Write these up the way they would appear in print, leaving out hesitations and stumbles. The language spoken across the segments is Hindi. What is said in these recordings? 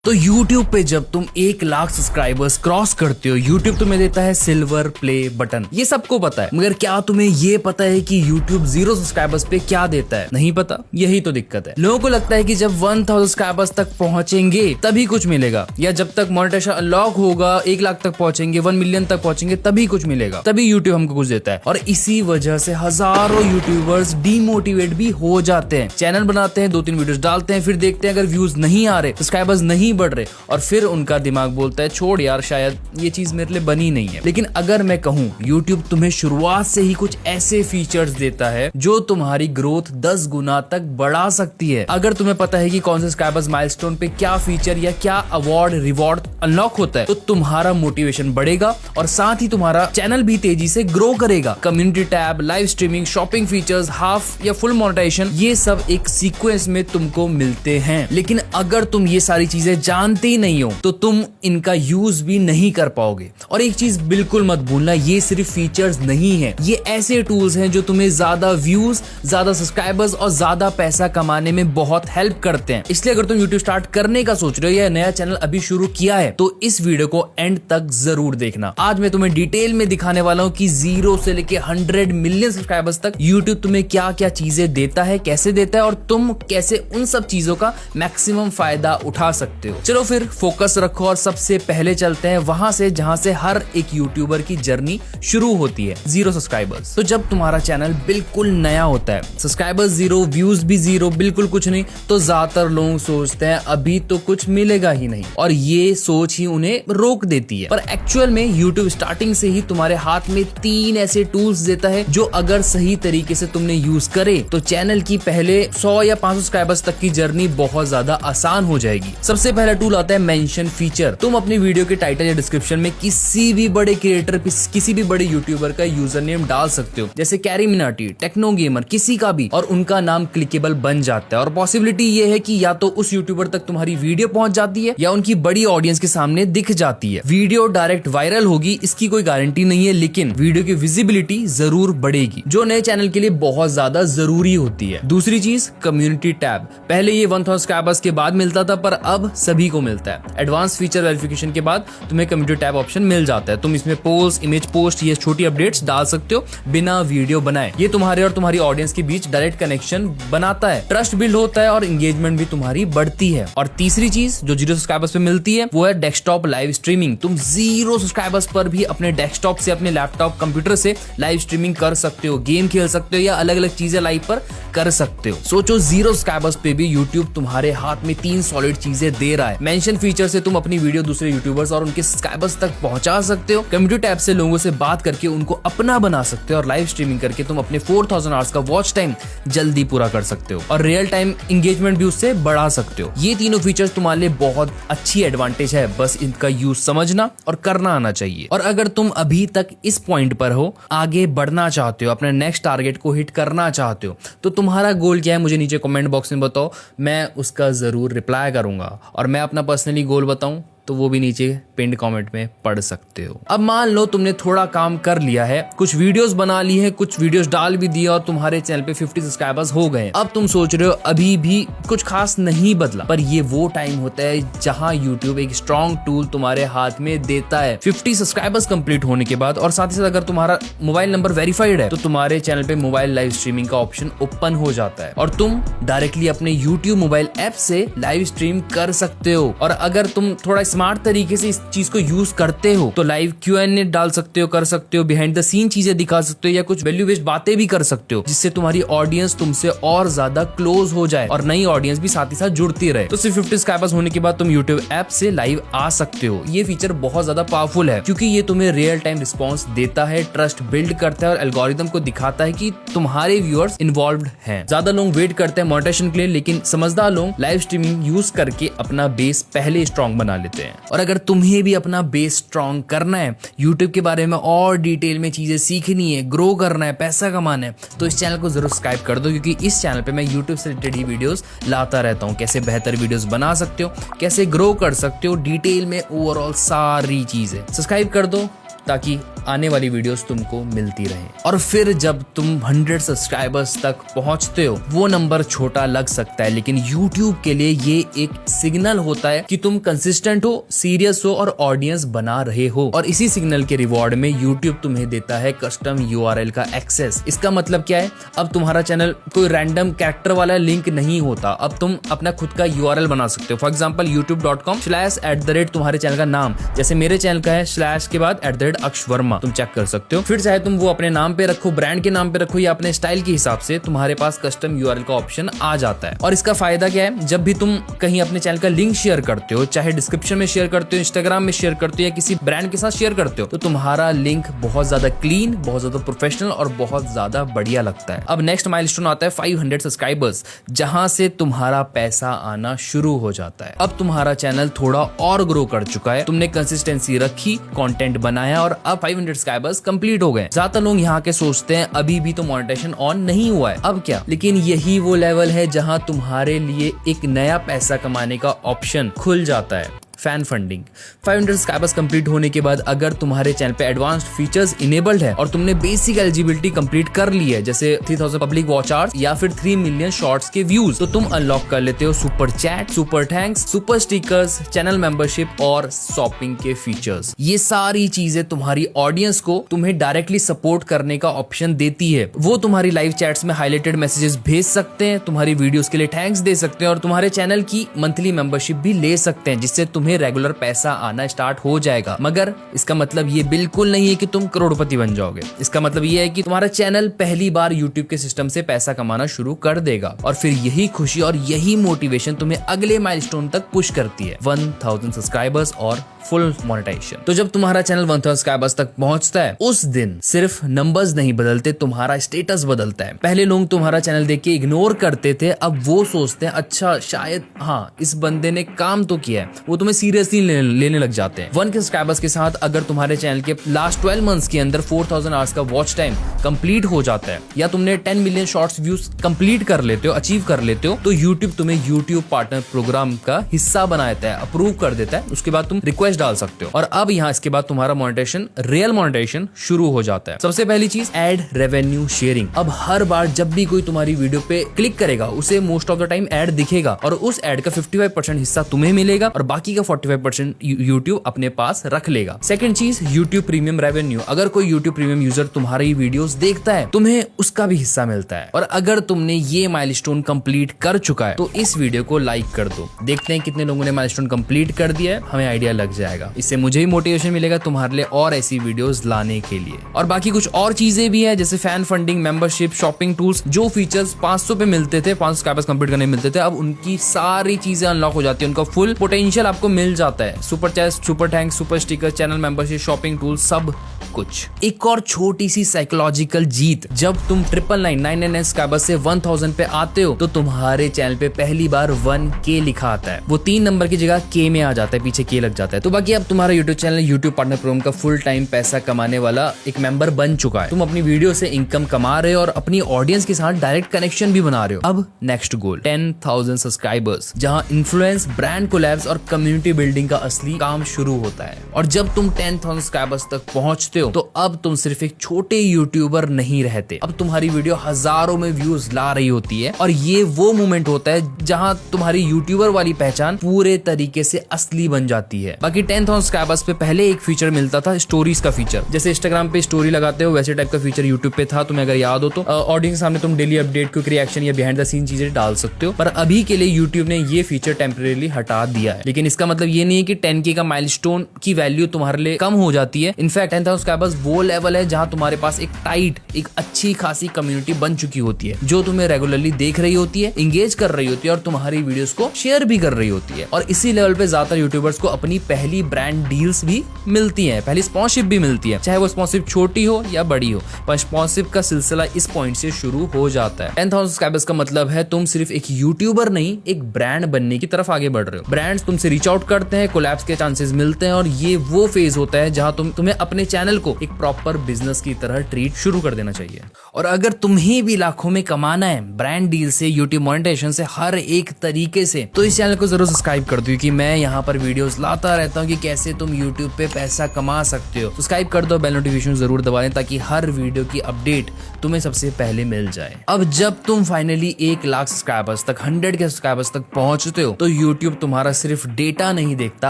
तो YouTube पे जब तुम 1 लाख सब्सक्राइबर्स क्रॉस करते हो, YouTube तुम्हें देता है सिल्वर प्ले बटन। ये सबको पता है, मगर क्या तुम्हें ये पता है कि YouTube 0 सब्सक्राइबर्स पे क्या देता है? नहीं पता। यही तो दिक्कत है। लोगों को लगता है कि जब 1000 सब्सक्राइबर्स तक पहुंचेंगे तभी कुछ मिलेगा, या जब तक मोनेटाइजेशन अनलॉक होगा 1 लाख तक पहुंचेंगे, 1 मिलियन तक पहुंचेंगे तभी कुछ मिलेगा, तभी YouTube हमको कुछ देता है। और इसी वजह से हजारों यूट्यूबर्स डीमोटिवेट भी हो जाते हैं। चैनल बनाते हैं, 2-3 वीडियोस डालते हैं, फिर देखते हैं अगर व्यूज नहीं आ रहे, सब्सक्राइबर्स नहीं बढ़ रहे, और फिर उनका दिमाग बोलता है छोड़ यार, शायद ये चीज मेरे लिए बनी नहीं है। लेकिन अगर मैं कहूं, YouTube तुम्हें शुरुआत से ही कुछ ऐसे फीचर्स देता है जो तुम्हारी ग्रोथ 10 गुना तक बढ़ा सकती है। अगर तुम्हें पता है कि कौन से सब्सक्राइबर्स माइलस्टोन पे क्या फीचर या क्या अवार्ड रिवॉर्ड अनलॉक होता है, तो तुम्हारा मोटिवेशन बढ़ेगा और साथ ही तुम्हारा चैनल भी तेजी से ग्रो करेगा। Community tab, live streaming, shopping features, half या फुल मोनेटाइजेशन, ये सब एक सीक्वेंस में तुमको मिलते हैं। लेकिन अगर तुम ये सारी चीजें जानते ही नहीं हो तो तुम इनका यूज भी नहीं कर पाओगे। और एक चीज बिल्कुल मत भूलना, ये सिर्फ फीचर्स नहीं है, ये ऐसे टूल्स हैं जो तुम्हें ज्यादा व्यूज, ज्यादा सब्सक्राइबर्स और ज्यादा पैसा कमाने में बहुत हेल्प करते हैं। इसलिए अगर तुम YouTube स्टार्ट करने का सोच रहे हो या नया चैनल अभी शुरू किया है तो इस वीडियो को एंड तक जरूर देखना। आज मैं तुम्हें डिटेल में दिखाने वाला हूँ कि 0 से लेके 100 मिलियन सब्सक्राइबर्स तक YouTube तुम्हें क्या क्या चीजें देता है, कैसे देता है, और तुम कैसे उन सब चीजों का मैक्सिमम फायदा उठा सकते हो। चलो फिर फोकस रखो और सबसे पहले चलते हैं वहां से जहां से हर एक यूट्यूबर की जर्नी शुरू होती है, 0 सब्सक्राइबर्स। तो जब तुम्हारा चैनल बिल्कुल नया होता है, सब्सक्राइबर्स 0, व्यूज भी 0, बिल्कुल कुछ नहीं, तो ज्यादातर लोग सोचते हैं अभी तो कुछ मिलेगा ही नहीं, और ये सोच ही उन्हें रोक देती है। पर एक्चुअल में यूट्यूब स्टार्टिंग से ही तुम्हारे हाथ में 3 ऐसे टूल्स देता है जो अगर सही तरीके से तुमने यूज करे तो चैनल की पहले 100 या 500 सब्सक्राइबर्स तक की जर्नी बहुत ज्यादा आसान हो जाएगी। सबसे पहला टूल आता है मेंशन फीचर। तुम अपनी वीडियो के टाइटल या डिस्क्रिप्शन में किसी भी बड़े क्रिएटर, किसी भी बड़े यूट्यूबर का यूजर नेम डाल सकते हो, जैसे कैरी मिनाटी, टेक्नो गेमर, किसी का भी, और उनका नाम क्लिकेबल बन जाता है। और पॉसिबिलिटी ये है कि या तो उस यूट्यूबर तक तुम्हारी वीडियो पहुंच जाती है या उनकी बड़ी ऑडियंस के सामने दिख जाती है। वीडियो डायरेक्ट वायरल होगी इसकी कोई गारंटी नहीं है, लेकिन वीडियो की विजिबिलिटी जरूर बढ़ेगी, जो नए चैनल के लिए बहुत ज्यादा जरूरी होती है। दूसरी चीज, कम्युनिटी टैब। पहले ये 1000 सब्सक्राइबर्स के बाद मिलता था, पर अब सभी को मिलता है। एडवांस फीचर वेरिफिकेशन के बाद तुम्हें कम्युनिटी टैब ऑप्शन मिल जाता है। तुम इसमें पोस्ट, इमेज पोस्ट, ये छोटी अपडेट्स डाल सकते हो बिना वीडियो बनाए। ये तुम्हारे और तुम्हारी ऑडियंस के बीच डायरेक्ट कनेक्शन बनाता है, ट्रस्ट बिल्ड होता है और एंगेजमेंट भी तुम्हारी बढ़ती है। और तीसरी चीज जो 0 सब्सक्राइबर्स पे मिलती है वो है डेस्कटॉप लाइव स्ट्रीमिंग। तुम 0 सब्सक्राइबर्स पर भी अपने डेस्कटॉप से, अपने लैपटॉप, कंप्यूटर से लाइव स्ट्रीमिंग कर सकते हो, गेम खेल सकते हो या अलग अलग चीजें लाइव पर कर सकते हो। सोचो 0 सब्सक्राइबर्स पे भी YouTube तुम्हारे हाथ में 3 सॉलिड चीजें दे रहा है। मेंशन फीचर से तुम अपनी वीडियो दूसरे यूट्यूबर्स और उनके सब्सक्राइबर्स तक पहुंचा सकते हो। कम्युनिटी टैब से लोगों से बात करके उनको अपना बना सकते हो, और लाइव स्ट्रीमिंग करके तुम अपने 4000 आवर्स का वॉच टाइम जल्दी पूरा कर सकते हो और रियल टाइम एंगेजमेंट भी उससे बढ़ा सकते हो। ये तीनों फीचर्स तुम्हारे लिए बहुत अच्छी एडवांटेज है, बस इनका यूज समझना और करना आना चाहिए। और अगर तुम अभी तक इस पॉइंट पर हो, आगे बढ़ना चाहते हो, अपने नेक्स्ट टारगेट को हिट करना चाहते हो, तो तुम्हारा गोल क्या है मुझे नीचे कमेंट बॉक्स में बताओ, मैं उसका जरूर रिप्लाई करूंगा। और मैं अपना पर्सनली गोल बताऊं तो वो भी नीचे पिंड कमेंट में पढ़ सकते हो। अब मान लो तुमने थोड़ा काम कर लिया है, कुछ वीडियोस बना ली है, कुछ वीडियोस डाल भी दिया और तुम्हारे चैनल पे 50 सब्सक्राइबर्स हो गए। अब तुम सोच रहे हो अभी भी कुछ खास नहीं बदला, पर ये वो टाइम होता है जहां YouTube एक स्ट्रॉन्ग टूल तुम्हारे हाथ में देता है। 50 सब्सक्राइबर्स कंप्लीट होने के बाद, और साथ ही साथ अगर तुम्हारा मोबाइल नंबर वेरीफाइड है, तो तुम्हारे चैनल पे मोबाइल लाइव स्ट्रीमिंग का ऑप्शन ओपन हो जाता है और तुम डायरेक्टली अपने YouTube मोबाइल ऐप से लाइव स्ट्रीम कर सकते हो। और अगर तुम थोड़ा स्मार्ट तरीके से इस चीज को यूज करते हो तो लाइव Q&A डाल सकते हो, कर सकते हो, बिहाइंड द सीन चीजें दिखा सकते हो, या कुछ वैल्यू बेस्ड बातें भी कर सकते हो, जिससे तुम्हारी ऑडियंस तुमसे और ज्यादा क्लोज हो जाए और नई ऑडियंस भी साथ ही साथ जुड़ती रहे। तो सिर्फ 50 सब्सक्राइबर्स होने के बाद तुम YouTube ऐप से लाइव आ सकते हो। ये फीचर बहुत ज्यादा पावरफुल है क्योंकि ये तुम्हें रियल टाइम रिस्पॉन्स देता है, ट्रस्ट बिल्ड करता है और एल्गोरिथम को दिखाता है कि तुम्हारे व्यूअर्स इन्वॉल्व्ड हैं। ज्यादा लोग वेट करते हैं मोनेटाइजेशन के लिए, लेकिन समझदार लोग लाइव स्ट्रीमिंग यूज करके अपना बेस पहले स्ट्रॉन्ग बना लेते हैं। और अगर तुम्हें भी अपना बेस स्ट्रॉन्ग करना है, YouTube के बारे में और डिटेल में चीजें सीखनी है, ग्रो करना है, पैसा कमाना है, तो इस चैनल को जरूर सब्सक्राइब कर दो, क्योंकि इस चैनल पे मैं YouTube से रिलेटेड ही वीडियोस लाता रहता हूँ। कैसे बेहतर वीडियोस बना सकते हो, कैसे ग्रो कर सकते हो, डिटेल में ओवरऑल सारी चीजें। सब्सक्राइब कर दो ताकि आने वाली वीडियोस तुमको मिलती रहे। और फिर जब तुम 100 सब्सक्राइबर्स तक पहुंचते हो, वो नंबर छोटा लग सकता है, लेकिन YouTube के लिए ये एक सिग्नल होता है कि तुम कंसिस्टेंट हो, सीरियस हो और ऑडियंस बना रहे हो। और इसी सिग्नल के रिवॉर्ड में YouTube तुम्हें देता है कस्टम URL का एक्सेस। इसका मतलब क्या है? अब तुम्हारा चैनल कोई रैंडम कैरेक्टर वाला लिंक नहीं होता, अब तुम अपना खुद का URL बना सकते हो। फॉर एग्जाम्पल youtube.com/@ तुम्हारे चैनल का नाम, जैसे मेरे चैनल का है स्लैश के बाद @अक्षवर्मा, तुम चेक कर सकते हो। फिर चाहे तुम वो अपने नाम पे रखो, ब्रांड के नाम पे रखो या अपने स्टाइल के हिसाब से, तुम्हारे पास कस्टम URL का ऑप्शन आ जाता है। और इसका फायदा क्या है? जब भी तुम कहीं अपने चैनल का लिंक शेयर करते हो, चाहे डिस्क्रिप्शन में शेयर करते हो, इंस्टाग्राम में शेयर करते हो या किसी ब्रांड के साथ शेयर करते हो, तो तुम्हारा लिंक बहुत ज्यादा क्लीन, बहुत ज्यादा प्रोफेशनल और बहुत ज्यादा बढ़िया लगता है। अब नेक्स्ट माइलस्टोन आता है 500 सब्सक्राइबर्स, जहां से तुम्हारा पैसा आना शुरू हो जाता है। अब तुम्हारा चैनल थोड़ा और ग्रो कर चुका है, तुमने कंसिस्टेंसी रखी, कंटेंट बनाया और अब 500 सब्सक्राइबर्स कंप्लीट हो गए। ज्यादातर लोग यहाँ के सोचते हैं अभी भी तो मोनेटाइजेशन ऑन नहीं हुआ है, अब क्या? लेकिन यही वो लेवल है जहां तुम्हारे लिए एक नया पैसा कमाने का ऑप्शन खुल जाता है, फैन फंडिंग। 500 सब्सक्राइबर्स कंप्लीट होने के बाद अगर तुम्हारे चैनल पे एडवांस्ड फीचर्स इनेबल्ड है और तुमने बेसिक एलिजिबिलिटी कंप्लीट कर ली है, जैसे 3000 पब्लिक वॉच आवर्स या फिर 3 मिलियन शॉर्ट्स के व्यूज, तो तुम अनलॉक कर लेते हो super chat, super thanks, super stickers, channel membership और शॉपिंग के फीचर्स। ये सारी चीजें तुम्हारी ऑडियंस को तुम्हें डायरेक्टली सपोर्ट करने का ऑप्शन देती है। वो तुम्हारी लाइव चैट्स में हाईलाइटेड मैसेजेस भेज सकते हैं, तुम्हारी वीडियोस के लिए थैंक्स दे सकते हैं और तुम्हारे चैनल की मंथली मेंबरशिप भी ले सकते हैं, जिससे तुम्हें रेगुलर पैसा आना स्टार्ट हो जाएगा। मगर इसका मतलब ये बिल्कुल नहीं है कि तुम करोड़पति बन जाओगे। इसका मतलब ये है कि तुम्हारा चैनल पहली बार YouTube के सिस्टम से पैसा कमाना शुरू कर देगा और फिर यही खुशी और यही मोटिवेशन तुम्हें अगले माइलस्टोन तक पुश करती है, 1000 सब्सक्राइबर्स और फुल मोनेटाइजेशन। तो जब तुम्हारा चैनल 1000 सब्सक्राइबर्स तक पहुंचता है, उस दिन सिर्फ नंबर्स नहीं बदलते, तुम्हारा स्टेटस बदलता है। पहले लोग तुम्हारा चैनल देख के इग्नोर करते थे, अब वो सोचते हैं अच्छा शायद हाँ इस बंदे ने काम तो किया है, वो तुम्हें सीरियसली लेने लग जाते हैं। 1K सब्सक्राइबर्स के साथ अगर तुम्हारे चैनल के लास्ट 12 मंथ्स के अंदर 4000 आवर्स का वॉच टाइम कंप्लीट हो जाता है या तुमने 10 मिलियन शॉर्ट्स व्यूज कंप्लीट कर लेते हो, अचीव कर लेते हो, तो YouTube तुम्हें YouTube पार्टनर प्रोग्राम का हिस्सा बना देता है, अप्रूव कर देता है। उसके बाद तुम रिक्वेस्ट डाल सकते हो और अब यहाँ इसके बाद तुम्हारा मोनेटाइजेशन, रियल मोनेटाइजेशन शुरू हो जाता है। सबसे पहली चीज एड रेवेन्यू शेयरिंग। अब हर बार जब भी कोई तुम्हारी वीडियो पे क्लिक करेगा, उसे most of the time ad दिखेगा और उस एड का 55% हिस्सा तुम्हें मिलेगा और बाकी का 45% YouTube अपने पास रख लेगा। सेकंड चीज YouTube प्रीमियम रेवेन्यू। अगर कोई YouTube प्रीमियम यूजर तुम्हारी वीडियोस देखता है, तुम्हें उसका भी हिस्सा मिलता है। और अगर तुमने ये माइलस्टोन कंप्लीट कर चुका है तो इस वीडियो को लाइक कर दो। देखते हैं कितने लोगों ने माइलस्टोन कंप्लीट कर दिया है, हमें आइडिया लग जाएगा। इससे मुझे भी मोटिवेशन मिलेगा तुम्हारे लिए और ऐसी वीडियोस लाने के लिए। और बाकी कुछ और चीजें भी है, जैसे fan funding, membership, shopping tools. जो फीचर्स 500 पे मिलते थे, 500 सब्सक्राइबर्स कंप्लीट करने मिलते थे, अब उनकी सारी चीजें अनलॉक हो जाती है, उनका फुल पोटेंशियल आपको मिल जाता है। Super chat, super thanks, super sticker, channel membership, shopping tool, सब कुछ। एक और छोटी सी साइकोलॉजिकल जीत, जब तुम 999 सब्सक्राइबर्स से 1000 पे आते हो तो तुम्हारे चैनल पे पहली बार 1K लिखा आता है। वो 3 नंबर की जगह K में आ जाता है, पीछे K लग जाता है। तो बाकी अब तुम्हारा YouTube channel YouTube partner program का फुल टाइम पैसा कमाने वाला एक मेंबर बन चुका है। तुम अपनी वीडियो से इनकम कमा रहे हो और अपनी ऑडियंस के साथ डायरेक्ट कनेक्शन भी बना रहे हो। अब नेक्स्ट गोल 10,000 सब्सक्राइबर्स, जहां इन्फ्लुएंस, ब्रांड कोलैब्स और कम्युनिटी बिल्डिंग का असली काम शुरू होता है। और जब तुम 10,000 सब्सक्राइबर्स तक पहुंचते हो तो अब तुम सिर्फ एक छोटे यूट्यूबर नहीं रहते, अब तुम्हारी वीडियो हजारों में व्यूज ला रही होती है। और ये वो मोमेंट होता है जहां तुम्हारी यूट्यूबर वाली पहचान पूरे तरीके से असली बन जाती है। बाकी 10,000 सब्सक्राइबर्स पे पहले एक फीचर मिलता था, स्टोरीज का फीचर। जैसे इंस्टाग्राम पे स्टोरी लगाते हो वैसे टाइप का फीचर यूट्यूब पे था, तुम्हें अगर याद हो तो। ऑडियंस के सामने तुम डेली अपडेट, क्विक रिएक्शन या बिहाइंड द सीन चीजें डाल सकते हो। पर अभी के लिए यूट्यूब ने ये फीचर टेम्परेरी हटा दिया है। लेकिन इसका मतलब ये नहीं है कि 10K का माइलस्टोन की वैल्यू तुम्हारे लिए कम हो जाती है। इनफैक्ट 10,000 सब्सक्राइबर्स वो लेवल है जहां तुम्हारे पास एक टाइट, एक अच्छी खासी कम्युनिटी बन चुकी होती है, जो तुम्हें रेगुलरली देख रही होती है, इंगेज कर रही होती है और तुम्हारी वीडियोस को शेयर भी कर रही होती है। और इसी लेवल पे ज्यादातर यूट्यूबर्स को अपनी पहली ब्रांड डील्स भी मिलती है, पहली स्पॉन्सरशिप भी मिलती है, चाहे वो स्पॉन्सरशिप छोटी हो या बड़ी हो, पर स्पॉन्सरशिप का सिलसिला इस पॉइंट से शुरू हो जाता है। 10,000 सब्सक्राइबर्स का मतलब है तुम सिर्फ एक यूट्यूबर नहीं, एक ब्रांड बनने की तरफ आगे बढ़ रहे हो। ब्रांड्स तुमसे रीच आउट करते हैं, कोलैब्स के चांसेस मिलते हैं और ये वो फेज होता है जहां तुम्हें अपने चैनल को एक प्रॉपर बिजनेस की तरह ट्रीट शुरू कर देना चाहिए। और अगर तुम्हें भी लाखों में कमाना है ब्रांड डील से, यूट्यूब मोनेटाइजेशन से, हर एक तरीके से, तो इस चैनल को जरूर सब्सक्राइब कर दो क्योंकि मैं यहाँ पर वीडियोस लाता रहता हूँ कि कैसे तुम यूट्यूब पे पैसा कमा सकते हो। सब्सक्राइब कर दो, बेल नोटिफिकेशन जरूर दबा दें ताकि हर वीडियो की अपडेट तुम्हें सबसे पहले मिल जाए। अब जब तुम फाइनली 1 लाख सब्सक्राइबर्स तक, 100 के सब्सक्राइबर्स तक पहुंचते हो तो यूट्यूब तुम्हारा सिर्फ डेटा नहीं देखता,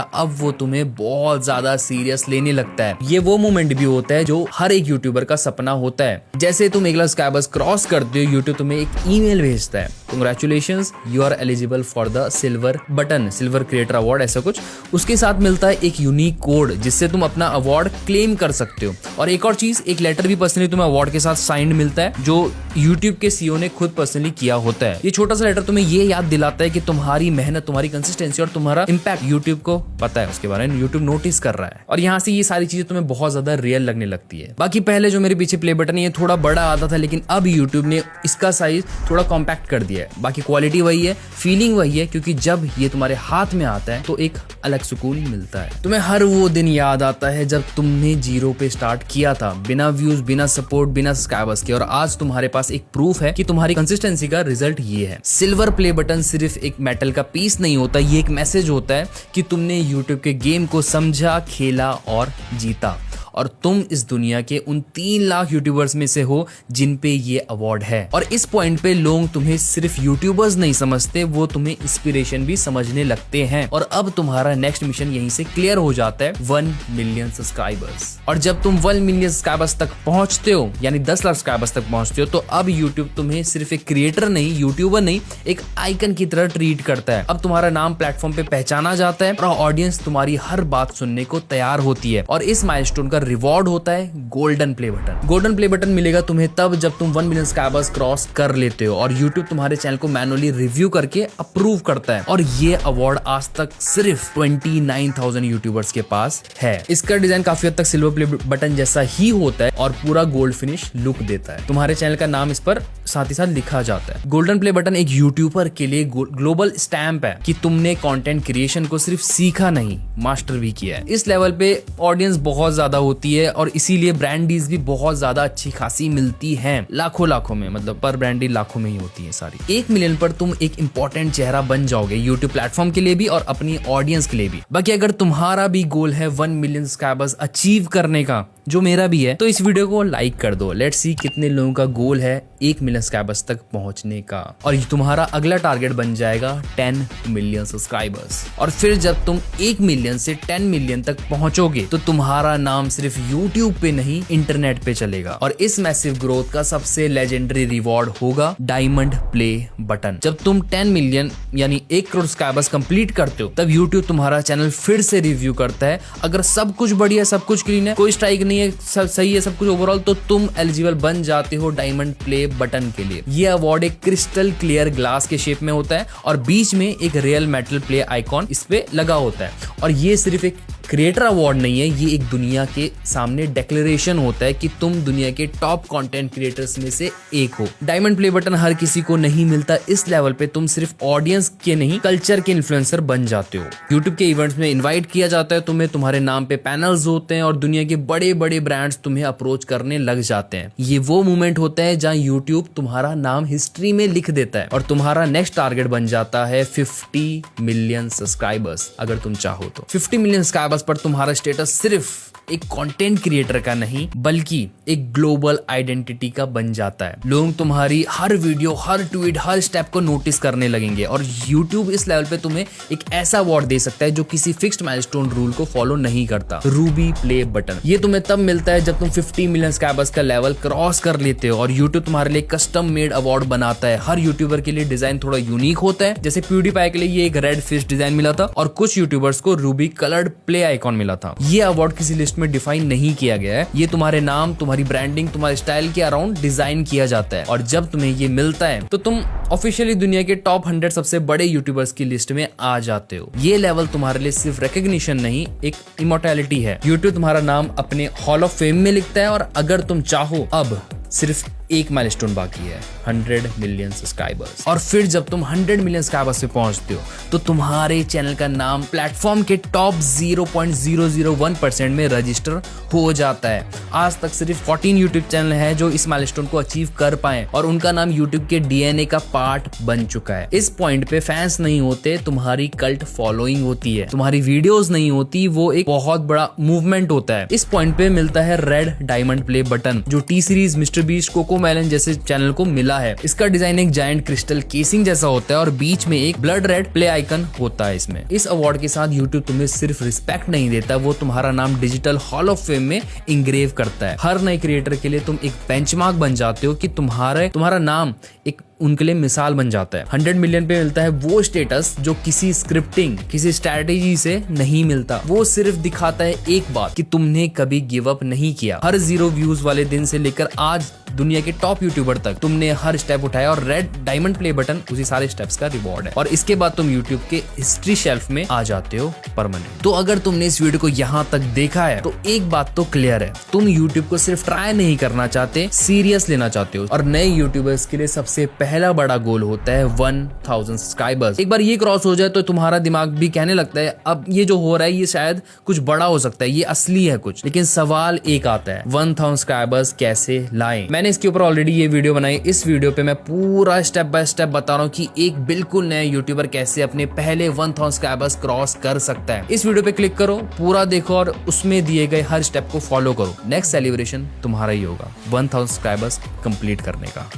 अब वो तुम्हें बहुत ज्यादा सीरियस लेने लगता है। ये वो मोमेंट भी होता है जो हर एक यूट्यूबर का सपना होता है। जैसे तुम 1 लाख सब्सक्राइबर्स क्रॉस करते हो, यूट्यूब तुम्हें एक ईमेल भेजता है, congratulations, you are eligible for the silver button, silver creator award, ऐसा कुछ। उसके साथ मिलता है एक यूनिक कोड जिससे तुम अपना अवार्ड क्लेम कर सकते हो। और एक और चीज, एक लेटर भी पर्सनली तुम्हें अवार्ड के साथ साइंड मिलता है जो यूट्यूब के सीईओ ने खुद पर्सनली किया होता है। ये छोटा सा लेटर तुम्हें ये याद दिलाता है कि तुम्हारी मेहनत, तुम्हारी कंसिस्टेंसी और तुम्हारा इंपैक्ट यूट्यूब को पता है, उसके बारे में यूट्यूब नोटिस कर रहा है। और यहाँ से ये सारी चीजें तुम्हें बहुत ज्यादा रियल लगने लगती है। बाकी पहले जो मेरे पीछे प्ले बटन है ये थोड़ा बड़ा आता था, लेकिन अब यूट्यूब ने इसका साइज थोड़ा कॉम्पैक्ट कर दिया है। बाकी क्वालिटी वही है, फीलिंग वही है, क्योंकि जब ये तुम्हारे हाथ में आता है तो एक अलग सुकून मिलता है। तुम्हें हर वो दिन याद आता है जब तुमने 0 पे स्टार्ट किया था, बिना व्यूज, बिना सपोर्ट, बिना सब्सक्राइबर्स के, और आज तुम्हारे पास एक प्रूफ है कि तुम्हारी कंसिस्टेंसी का रिजल्ट ये है। सिल्वर प्ले बटन सिर्फ एक मेटल का पीस नहीं होता, ये एक मैसेज होता है कि तुमने यूट्यूब के गेम को समझा, खेला और जीता। और तुम इस दुनिया के उन 3 लाख यूट्यूबर्स में से हो जिन पे ये अवार्ड है। और इस पॉइंट पे लोग तुम्हें सिर्फ यूट्यूबर्स नहीं समझते, वो तुम्हें इंस्पिरेशन भी समझने लगते हैं। और अब तुम्हारा नेक्स्ट मिशन यहीं से क्लियर हो जाता है, 1 मिलियन सब्सक्राइबर्स। और जब तुम 1 मिलियन सब्सक्राइबर्स तक पहुंचते हो, यानी 10 लाख सब्सक्राइबर्स तक पहुंचते हो, तो अब यूट्यूब तुम्हें सिर्फ एक क्रिएटर नहीं, यूट्यूबर नहीं, एक आइकन की तरह ट्रीट करता है। अब तुम्हारा नाम प्लेटफॉर्म पे पहचाना जाता है और ऑडियंस तुम्हारी हर बात सुनने को तैयार होती है। और इस माइलस्टोन का रिवॉर्ड होता है golden play button. Golden play button मिलेगा तुम्हें तब जब तुम 1 मिलियन सब्सक्राइबर्स क्रॉस कर लेते हो और YouTube तुम्हारे चैनल को मैनुअली रिव्यू करके अप्रूव करता है। और ये अवार्ड आज तक सिर्फ 29,000 यूट्यूबर्स के पास है। इसका डिजाइन काफी हद तक सिल्वर प्ले बटन जैसा ही होता है और पूरा गोल्ड फिनिश लुक देता है। तुम्हारे चैनल का नाम इस पर साथ ही साथ लिखा जाता है। गोल्डन प्ले बटन एक यूट्यूबर के लिए ग्लोबल स्टैंप है कि तुमने कंटेंट क्रिएशन को सिर्फ सीखा नहीं, मास्टर भी किया है। इस लेवल पे ऑडियंस बहुत ज्यादा होती है और इसीलिए ब्रांड डील्स भी बहुत ज्यादा अच्छी खासी मिलती हैं, लाखों में, मतलब पर ब्रांड डील लाखों में ही होती है सारी। 1 मिलियन पर तुम एक इंपॉर्टेंट चेहरा बन जाओगे यूट्यूब प्लेटफॉर्म के लिए भी और अपनी ऑडियंस के लिए भी। बाकी अगर तुम्हारा भी गोल है 1 मिलियन सब्सक्राइबर्स अचीव करने का, जो मेरा भी है, तो इस वीडियो को लाइक कर दो। लेट्स सी कितने लोगों का गोल है 1 मिलियन सब्सक्राइबर्स तक पहुंचने का। और तुम्हारा अगला टारगेट बन जाएगा 10 मिलियन सब्सक्राइबर्स। और फिर जब तुम 1 मिलियन से 10 मिलियन तक पहुंचोगे तो तुम्हारा नाम सिर्फ यूट्यूब पे नहीं, इंटरनेट पे चलेगा। और इस मैसिव ग्रोथ का सबसे लेजेंडरी रिवॉर्ड होगा डायमंड प्ले बटन। जब तुम 10 मिलियन यानी 1 करोड़ सब्सक्राइबर्स कंप्लीट करते हो तब यूट्यूब तुम्हारा चैनल फिर से रिव्यू करता है। अगर सब कुछ बढ़िया, सब कुछ क्लीन है, कोई स्ट्राइक नहीं है, सब सही है, सब कुछ ओवरऑल, तो तुम एलिजिबल बन जाते हो डायमंड प्ले बटन के लिए। ये अवार्ड एक क्रिस्टल क्लियर ग्लास के शेप में होता है और बीच में एक रियल मेटल प्ले आइकॉन इस पे लगा होता है। और ये सिर्फ एक क्रिएटर अवार्ड नहीं है, ये एक दुनिया के सामने डिक्लेरेशन होता है कि तुम दुनिया के टॉप कंटेंट क्रिएटर्स में से एक हो। डायमंड प्ले बटन हर किसी को नहीं मिलता। इस लेवल पे तुम सिर्फ ऑडियंस के नहीं, कल्चर के इन्फ्लुएंसर बन जाते हो। यूट्यूब के इवेंट्स में इनवाइट किया जाता है तुम्हें, तुम्हारे नाम पे पैनल्स होते हैं और दुनिया के बड़े बड़े ब्रांड्स तुम्हें अप्रोच करने लग जाते हैं। ये वो मोमेंट होता है जहां यूट्यूब तुम्हारा नाम हिस्ट्री में लिख देता है और तुम्हारा नेक्स्ट टारगेट बन जाता है 50 मिलियन सब्सक्राइबर्स। अगर तुम चाहो तो 50 मिलियन सब्सक्राइबर्स पर तुम्हारा स्टेटस सिर्फ एक कंटेंट क्रिएटर का नहीं बल्कि एक ग्लोबल आइडेंटिटी का बन जाता है। लोग तुम्हारी हर वीडियो, हर ट्वीट, हर स्टेप को नोटिस करने लगेंगे और YouTube इस लेवल पे तुम्हें एक ऐसा अवार्ड दे सकता है जो किसी फिक्स्ड माइलस्टोन रूल को फॉलो नहीं करता, रूबी प्ले बटन। ये तुम्हें तब मिलता है जब तुम 50 मिलियन सब्सक्राइबर्स का लेवल क्रॉस कर लेते हो और YouTube तुम्हारे लिए कस्टम मेड अवार्ड बनाता है। हर यूट्यूबर के लिए डिजाइन थोड़ा यूनिक होता है, जैसे PewDiePie के लिए ये एक रेड फिश डिजाइन मिला था और कुछ यूट्यूबर्स को रूबी कलर्ड प्ले आइकॉन मिला था। ये अवार्ड किसी लिस्ट में डिफाइन नहीं किया गया है, ये तुम्हारे नाम, तुम्हारी ब्रांडिंग, तुम्हारे स्टाइल के अराउंड डिजाइन किया जाता है। और जब तुम्हें ये मिलता है तो तुम ऑफिशियली दुनिया के टॉप 100 सबसे बड़े यूट्यूबर्स की लिस्ट में आ जाते हो। ये लेवल तुम्हारे लिए सिर्फ रिकॉग्निशन नहीं, एक इमोर्टैलिटी है। यूट्यूब तुम्हारा नाम अपने हॉल ऑफ फेम में लिखता है और अगर तुम चाहो अब सिर्फ एक माइलस्टोन बाकी है, 100 मिलियन सब्सक्राइबर्स। और फिर जब तुम 100 मिलियन सब्सक्राइबर्स पे पहुंचते हो तो तुम्हारे चैनल का नाम प्लेटफॉर्म के टॉप 0.001% में रजिस्टर हो जाता है। आज तक सिर्फ 14 यूट्यूब चैनल है जो इस माइलस्टोन को अचीव कर पाए और उनका नाम यूट्यूब के डीएनए का पार्ट बन चुका है। इस पॉइंट पे फैंस नहीं होते, तुम्हारी कल्ट फॉलोइंग होती है, तुम्हारी वीडियोस नहीं होती, वो एक बहुत बड़ा मूवमेंट होता है। इस पॉइंट पे मिलता है रेड डायमंड प्ले बटन, जो T series, mister beast, CoComelon जैसे चैनल को मिला है। इसका डिजाइन एक जायंट क्रिस्टल केसिंग जैसा होता है और बीच में एक ब्लड रेड प्ले आइकन होता है। इसमें इस अवार्ड के साथ यूट्यूब तुम्हें सिर्फ रिस्पेक्ट नहीं देता, वो तुम्हारा नाम डिजिटल हॉल ऑफ फेम में इंग्रेव करता है। हर नए क्रिएटर के लिए तुम एक बेंचमार्क बन जाते हो कि तुम्हारा नाम एक उनके लिए मिसाल बन जाता है। 100 मिलियन पे मिलता है वो स्टेटस जो किसी स्क्रिप्टिंग, किसी स्ट्रैटेजी से नहीं मिलता। वो सिर्फ दिखाता है एक बात कि तुमने कभी गिव अप नहीं किया। हर 0 व्यूज वाले दिन से लेकर आज दुनिया के टॉप यूट्यूबर तक तुमने हर स्टेप उठाया और रेड डायमंड प्ले बटन उसी सारे स्टेप्स का रिवॉर्ड है। और इसके बाद तुम यूट्यूब के हिस्ट्री शेल्फ में आ जाते हो परमानेंट। तो अगर तुमने इस वीडियो को यहाँ तक देखा है तो एक बात तो क्लियर है, तुम यूट्यूब को सिर्फ ट्राई नहीं करना चाहते, सीरियस लेना चाहते हो। और नए यूट्यूबर्स के लिए सबसे पहला बड़ा गोल होता है 1000 सब्सक्राइबर्स। एक बार ये क्रॉस हो जाए तो तुम्हारा दिमाग भी कहने लगता है अब ये जो हो रहा है ये शायद कुछ बड़ा हो सकता है, ये असली है कुछ। लेकिन सवाल एक आता है, 1000 सब्सक्राइबर्स कैसे लाएं? मैंने इसके ऊपर ऑलरेडी ये वीडियो बनाई। इस वीडियो पे मैं पूरा स्टेप बाय स्टेप बता रहा हूँ कि एक बिल्कुल नया यूट्यूबर कैसे अपने पहले 1000 सब्सक्राइबर्स क्रॉस कर सकता है। इस वीडियो पे क्लिक करो, पूरा देखो और उसमें दिए गए हर स्टेप को फॉलो करो। नेक्स्ट सेलिब्रेशन तुम्हारा ही होगा 1000 सब्सक्राइबर्स कंप्लीट करने का।